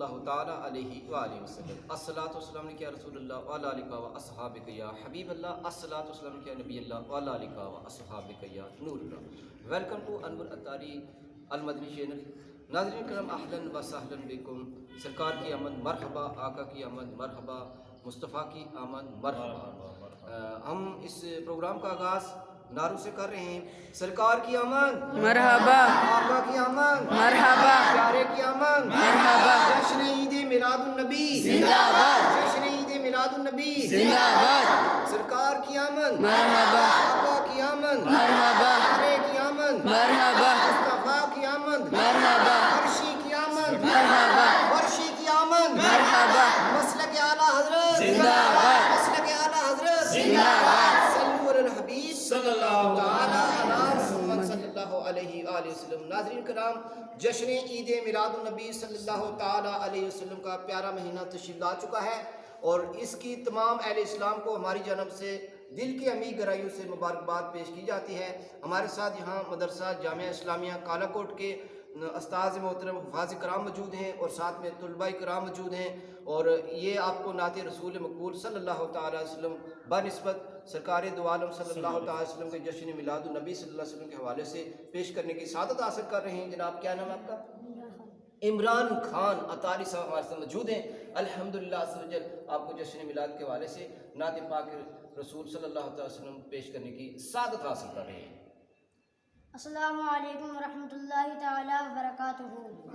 اللہ تعالیٰ علیہ وآلہ وسلم. الصلاۃ والسلام علیکہ یا رسول اللہ وعلی آلک و اصحابک یا حبیب اللہ. الصلاۃ والسلام علیکہ یا نبی اللہ وعلی آلک و اصحابک یا نور اللہ. Welcome to Anwar Attari al-Madani channel. ناظرین کرام اہلاً و سہلاً بکم. سرکار کی آمد مرحبا، آقا کی آمد مرحبا، مصطفیٰ کی آمد مرحبا. ہم اس پروگرام کا آغاز نعروں سے کر رہے ہیں. سرکار کی آمد مرحبا، آقا کی آمد مرحبا، پیارے کی آمد مرحبا، جشن عید میلاد النبی زندہ باد، جشن عید میلاد النبی زندہ باد، سرکار کی آمد مرحبا، آقا کی آمد مرحبا، پیارے کی آمد مرحبا، مصطفیٰ کی آمد مرحبا، عرشی کی آمد مرحبا، ورشی کی آمد مرحبا، مسلک اعلیٰ حضرت زندہ باد، مسلک اعلیٰ حضرت زندہ باد، صلو علی الحبیب صلی اللہ علیہ صلی اللہ علیہ وآلہ وسلم. ناظرین کرام، جشن عید میلاد النبی صلی اللہ تعالی علیہ وسلم کا پیارا مہینہ تشریف لا چکا ہے اور اس کی تمام اہل اسلام کو ہماری جانب سے دل کی عمیق گہرائیوں سے مبارکباد پیش کی جاتی ہے. ہمارے ساتھ یہاں مدرسہ جامعہ اسلامیہ کالا کوٹ کے استاذ محترم حفاظ کرام موجود ہیں اور ساتھ میں طلباء کرام موجود ہیں اور یہ آپ کو نعت رسول مقبول صلی اللہ تعالی علیہ وسلم بنسبت سرکار دو عالم صلی اللہ تعالی علیہ وسلم کے جشن میلاد النبی صلی اللہ علیہ وسلم کے حوالے سے پیش کرنے کی سعادت حاصل کر رہے ہیں. جناب کیا نام ہے آپ کا؟ عمران خان اطاری صاحب ہمارے ساتھ موجود ہیں. الحمدللہ عز و جل آپ کو جشن میلاد کے حوالے سے نعت پاک رسول صلی اللہ تعالی وسلم پیش کرنے کی سعادت حاصل کر رہے ہیں. السلام علیکم ورحمۃ اللہ تعالیٰ وبرکاتہ.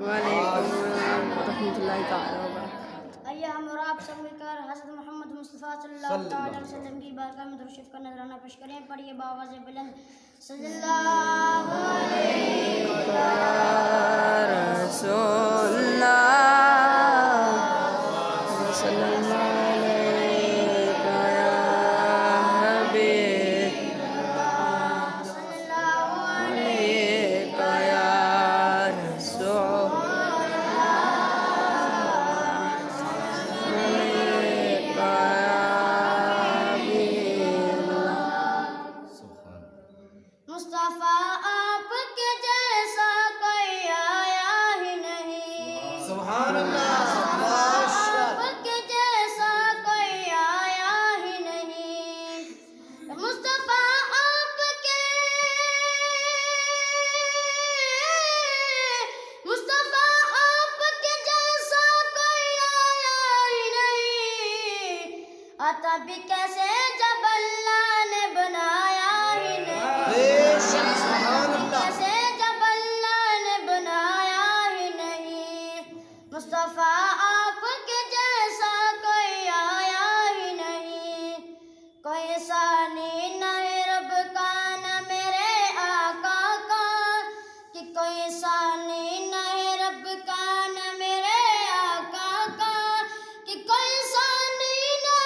وعلیکم السلام ورحمۃ اللہ تعالیٰ وبرکاتہ. آئیے ہم اور آپ سب مل کر حضرت محمد مصطفیٰ صلی اللہ تعالیٰ علیہ وسلم کی بارگاہ میں درود شریف کا نذرانہ پیش کریں. پڑھیے بآواز بلند صلی اللہ علیہ رسول اللہ صلی اللہ علیہ حبیب صلی اللہ علیہ رسول مصطفیٰ آپ کے جیسا کوئی آیا ہی نہیں. سبحان اللہ. آپ کے جیسا کوئی آیا ہی نہیں. مصطفیٰ آپ کے مصطفیٰ آپ کے جیسا کوئی آیا ہی نہیں. آتا بھی کیسے جب اللہ نے بنایا ہی نہیں. سبحان اللہ. کیسے جب اللہ نے بنایا ہی نہیں. مصطفیٰ آپ کے جیسا کوئی آیا ہی نہیں. کوئی ثانی نہ ہے رب کا نہ میرے آقا کا کہ کوئی ثانی نہ ہے رب کا نہ میرے آقا کا کہ کوئی ثانی نہ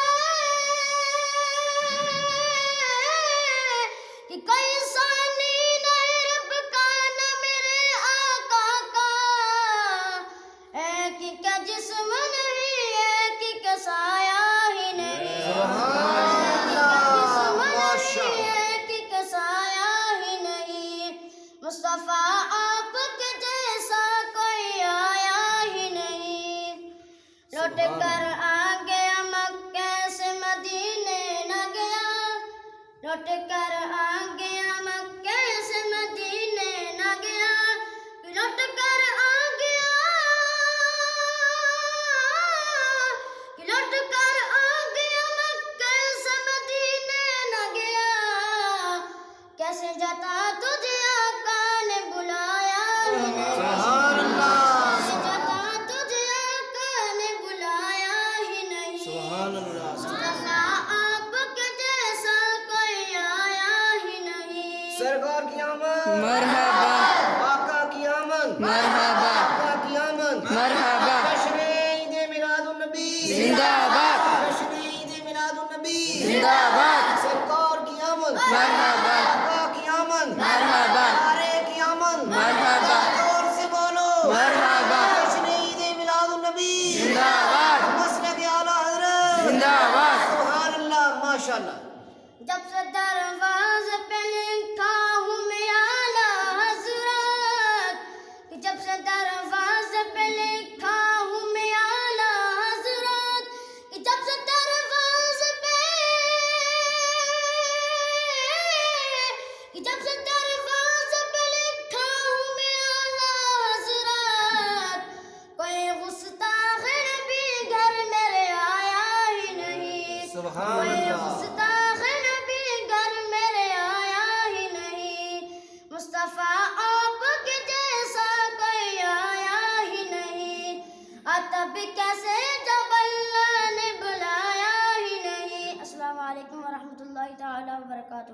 کہ کوئی ثانی نہ ہے رب کا نہ میرے آقا کا. ایک ہی کا جسم نہیں ایک ہی کا سایہ ہی نہیں. ایک ہی کا سایہ ہی نہیں. مصطفیٰ آپ کے جیسا کوئی آیا ہی نہیں. لوٹ کر آ گیا مکہ سے مدینے نہ گیا. لوٹ کر آ گیا مکہ سے مدینے نہ گیا. لوٹ کر آ گیا لوٹ کر آ گیا مکہ سے مدینے نہ گیا. کیسے جاتا تجھے آقا نے بلایا ہی نہیں. سبحان اللہ. کیسے جاتا تجھے آقا نے بلایا ہی نہیں. سبحان اللہ. مصطفیٰ آپ کے جیسا کوئی آیا ہی نہیں. سرکار کی آمد مرحبا، آقا کی آمد مرحبا، آقا کی آمد مرحبا، جشن عید میلاد النبی زندہ باد، جشن عید میلاد النبی زندہ باد، سرکار کی آمد مرحبا، آقا کی آمد مرحبا، پیارے کی آمد مرحبا، زور سے بولو مرحبا، جشن عید میلاد النبی زندہ باد، مسلک اعلیٰ حضرت زندہ باد. سبحان اللہ. ماشاء اللہ. جب سے دروازے پہ لکھا ہوں میں اعلیٰ حضرت. جب سے دروازے پہ لکھا ہوں میں اب کیسے جب اللہ نے بلایا ہی نہیں۔ السلام علیکم ورحمۃ اللہ تعالی وبرکاتہ۔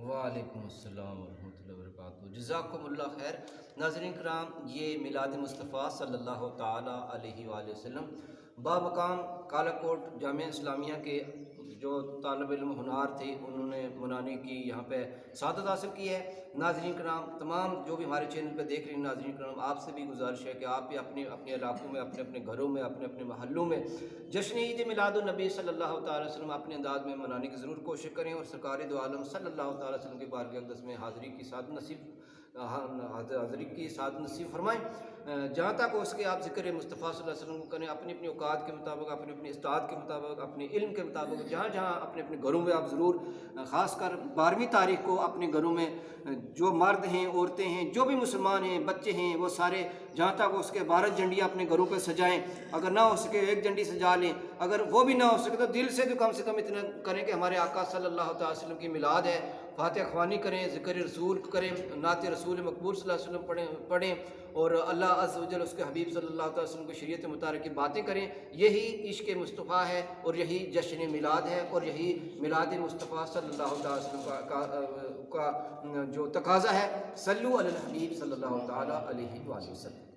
وعلیکم السلام ورحمۃ اللہ وبرکاتہ۔ جزاکم اللہ خیر۔ ناظرین کرام، یہ میلاد مصطفیٰ صلی اللہ تعالیٰ علیہ وآلہ وسلم بامقام کالا کوٹ جامعہ اسلامیہ کے جو طالب علم ہنار تھے انہوں نے منانے کی یہاں پہ سعادت حاصل کی ہے۔ ناظرین کرام، تمام جو بھی ہمارے چینل پہ دیکھ رہے ہیں ناظرین کرام، آپ سے بھی گزارش ہے کہ آپ بھی اپنے اپنے علاقوں میں، اپنے اپنے گھروں میں، اپنے اپنے محلوں میں جشن عید میلاد النبی صلی اللہ تعالیٰ علیہ وسلم اپنے انداز میں منانے کی ضرور کوشش کریں، اور سرکار دو عالم صلی اللہ تعالیٰ علیہ وسلم کے بارگاہ اقدس میں حاضری کی سعادت نصیب فرمائیں۔ جہاں تک ہو سکے آپ ذکر مصطفیٰ صلی اللہ علیہ وسلم کو کریں، اپنی اپنی اوقات کے مطابق، اپنے اپنے استاد کے مطابق، اپنے علم کے مطابق، جہاں جہاں اپنے اپنے گھروں میں آپ ضرور، خاص کر 12ویں تاریخ کو اپنے گھروں میں جو مرد ہیں، عورتیں ہیں، جو بھی مسلمان ہیں، بچے ہیں، وہ سارے جہاں تک ہو سکے 12 جھنڈیاں اپنے گھروں پہ سجائیں۔ اگر نہ ہو سکے 1 جھنڈی سجا لیں، اگر وہ بھی نہ ہو سکے تو دل سے تو کم اتنا کریں کہ ہمارے آقا صلی اللہ تعالیٰ علیہ وسلم کی میلاد ہے، فاتح خوانی کریں، ذکر رسول کریں، نعت رسول مقبول صلی اللہ علیہ وسلم پڑھیں، اور اللہ عز و جل اس کے حبیب صلی اللہ تعالیٰ وسلم کی شریعت مطابق کی باتیں کریں۔ یہی عشق مصطفیٰ ہے، اور یہی جشن میلاد ہے، اور یہی میلاد مصطفیٰ صلی اللہ تعالیٰ وسلم کا جو تقاضا ہے۔ صلو علی الحبیب صلی اللہ تعالیٰ علیہ وآلہ وسلم۔